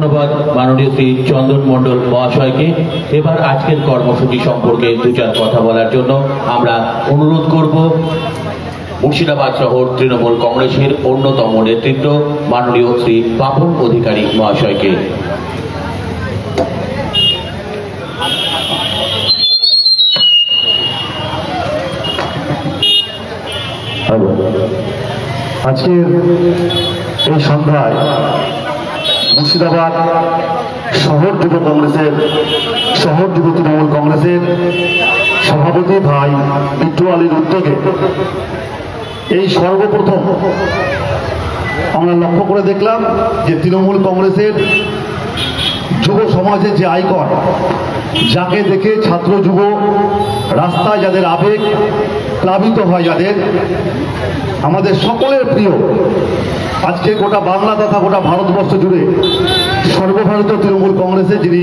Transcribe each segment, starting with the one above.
ধন্যবাদ মাননীয় শ্রী চন্দন মণ্ডল মহাশয়কে। এবার আজকের কর্মসূচি সম্পর্কে দু চার কথা বলার জন্য আমরা অনুরোধ করব মুর্শিদাবাদ শহর তৃণমূল কংগ্রেসের অন্যতম নেতৃত্ব মাননীয় শ্রী পাপন অধিকারী মহাশয়কে। আজকের এই সন্ধ্যায় মুর্শিদাবাদ শহর যুব তৃণমূল কংগ্রেসের সভাপতি ভাই বিট্টু আলীর উদ্যোগে এই সর্বপ্রথম আমরা লক্ষ্য করে দেখলাম যে তৃণমূল কংগ্রেসের যুব সমাজের যে আইকন, যাকে দেখে ছাত্র যুব রাস্তায় যাদের আবেগ প্লাবিত হয়, যাদের আমাদের সকলের প্রিয়, আজকে গোটা বাংলা তথা গোটা ভারতবর্ষ জুড়ে সর্বভারতীয় তৃণমূল কংগ্রেসের যিনি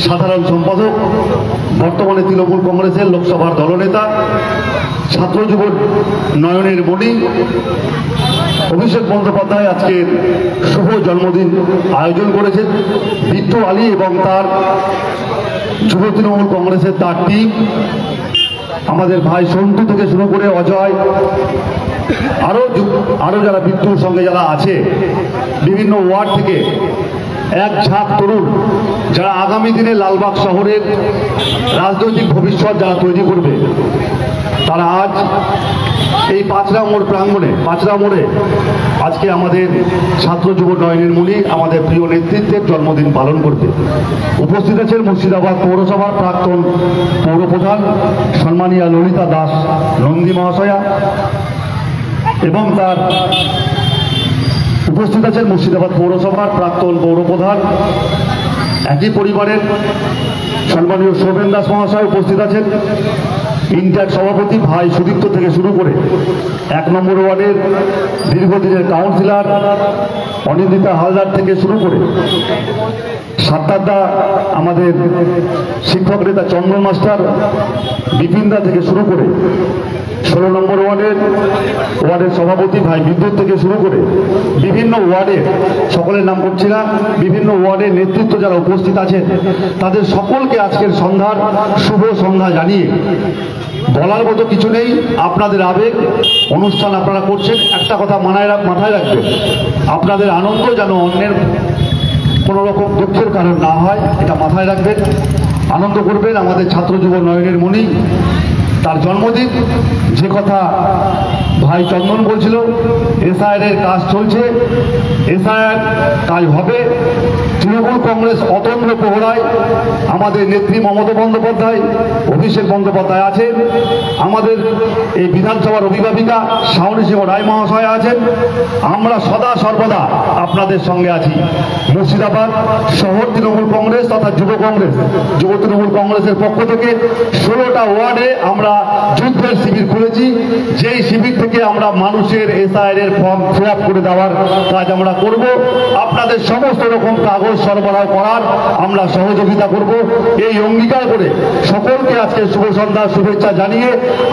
সাধারণ সম্পাদক, বর্তমানে তৃণমূল কংগ্রেসের লোকসভার দলনেতা, ছাত্র যুব নয়নের মণি অভিষেক বন্দ্যোপাধ্যায় আজকের শুভ জন্মদিন আয়োজন করেছেন। বিট্টু আলী এবং তার যুব তৃণমূল কংগ্রেসের তার টিম, আমাদের ভাই সন্তু থেকে শুরু করে অজয়, আরো যারা বিট্টুর সঙ্গে যারা আছে, বিভিন্ন ওয়ার্ড থেকে এক ঝাঁক তরুণ যারা আগামী দিনে লালবাগ শহরের রাজনৈতিক ভবিষ্যৎ যারা তৈরি করবে, তারা আজ এই পাঁচরা মোড় প্রাঙ্গণে, পাঁচরা মোড়ে আজকে আমাদের ছাত্র যুব নয়নের মণি আমাদের প্রিয় নেতৃত্বের জন্মদিন পালন করবে। উপস্থিত আছেন মুর্শিদাবাদ পৌরসভার প্রাক্তন পৌরপ্রধান সম্মানীয়া ললিতা দাস নন্দী মহাশয়া, এবং তার উপস্থিত আছেন মুর্শিদাবাদ পৌরসভার প্রাক্তন পৌরপ্রধান একই পরিবারের সম্মানীয় শোভেন দাস মহাশয় উপস্থিত আছেন। ইন্টার সভাপতি ভাই সুদীপ্ত থেকে শুরু করে 1 নম্বর ওয়ার্ডের দীর্ঘদিনের কাউন্সিলর অনিন্দিতা হালদার থেকে শুরু করে সাত্তারদা আমাদের শিক্ষক নেতা চন্দন মাস্টার, বিপিনদা থেকে শুরু করে 16 নম্বর ওয়ার্ডের সভাপতি ভাই বিদ্যুৎ থেকে শুরু করে বিভিন্ন ওয়ার্ডের, সকলের নাম করছি না, বিভিন্ন ওয়ার্ডের নেতৃত্ব যারা উপস্থিত আছেন, তাদের সকলকে আজকের সন্ধ্যার শুভ সন্ধ্যা জানিয়ে বলার মতো কিছু নেই। আপনাদের আবেগ অনুষ্ঠান আপনারা করছেন, একটা কথা মাথায় রাখবেন, আপনাদের আনন্দ যেন অন্যের কোনো রকম দুঃখের কারণ না হয়, এটা মাথায় রাখবেন। আনন্দ করবেন। আমাদের ছাত্র যুব নয়নের মণি তার জন্মদিন, যে কথা ভাই চন্দন বলছিল, এসআইআর কাজ চলছে, এসআইআর কাজ হবে। তৃণমূল কংগ্রেস অতন্ত্র প্রহরায় আমাদের নেত্রী মমতা বন্দ্যোপাধ্যায়, অভিষেক বন্দ্যোপাধ্যায় আছেন, আমাদের এই বিধানসভার অভিভাবিকা শাওনী সিংহ রায় মহাশয় আছেন। আমরা সদা সর্বদা আপনাদের সঙ্গে আছি। মুর্শিদাবাদ শহর তৃণমূল কংগ্রেস তথা যুব তৃণমূল কংগ্রেসের পক্ষ থেকে 16টা ওয়ার্ডে আমরা যুদ্ধের শিবির খুলেছি। যেই শিবির থেকে আমরা মানুষের এসআইআর ফর্ম ফিল আপ করে দেওয়ার কাজ আমরা করব। আপনাদের সমস্ত রকম কাগজ সরবরাহ করার আমরা সহযোগিতা করব, এই অঙ্গীকার করে সকলকে আজকে শুভ সন্ধ্যার শুভেচ্ছা জানিয়ে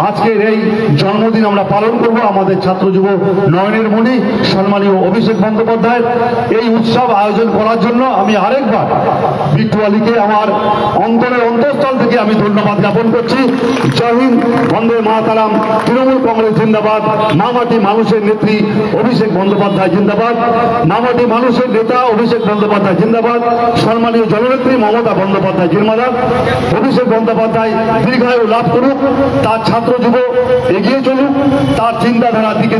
আজকের এই জন্মদিন আমরা পালন করব। আমাদের ছাত্র যুব নয়নের মণি সম্মানীয় অভিষেক বন্দ্যোপাধ্যায় এই উৎসব আয়োজন করার জন্য আমি আরেকবার বিট্টু আলীকে আমার অন্তরের অন্তঃস্থল থেকে আমি ধন্যবাদ জ্ঞাপন করছি। জয় হিন্দ, বন্দে মাতরম, তৃণমূল কংগ্রেস জিন্দাবাদ, মামাটি মানুষের নেত্রী অভিষেক বন্দ্যোপাধ্যায় জিন্দাবাদ, মামাটি মানুষের নেতা অভিষেক বন্দ্যোপাধ্যায় জিন্দাবাদ, সম্মানীয় জননেত্রী মমতা বন্দ্যোপাধ্যায় জিন্দাবাদ। অভিষেক বন্দ্যোপাধ্যায় দীর্ঘায়ু লাভ করুক, তার ছাত্র যুব এগিয়ে চলুক, তার চিন্তাধারার দিকে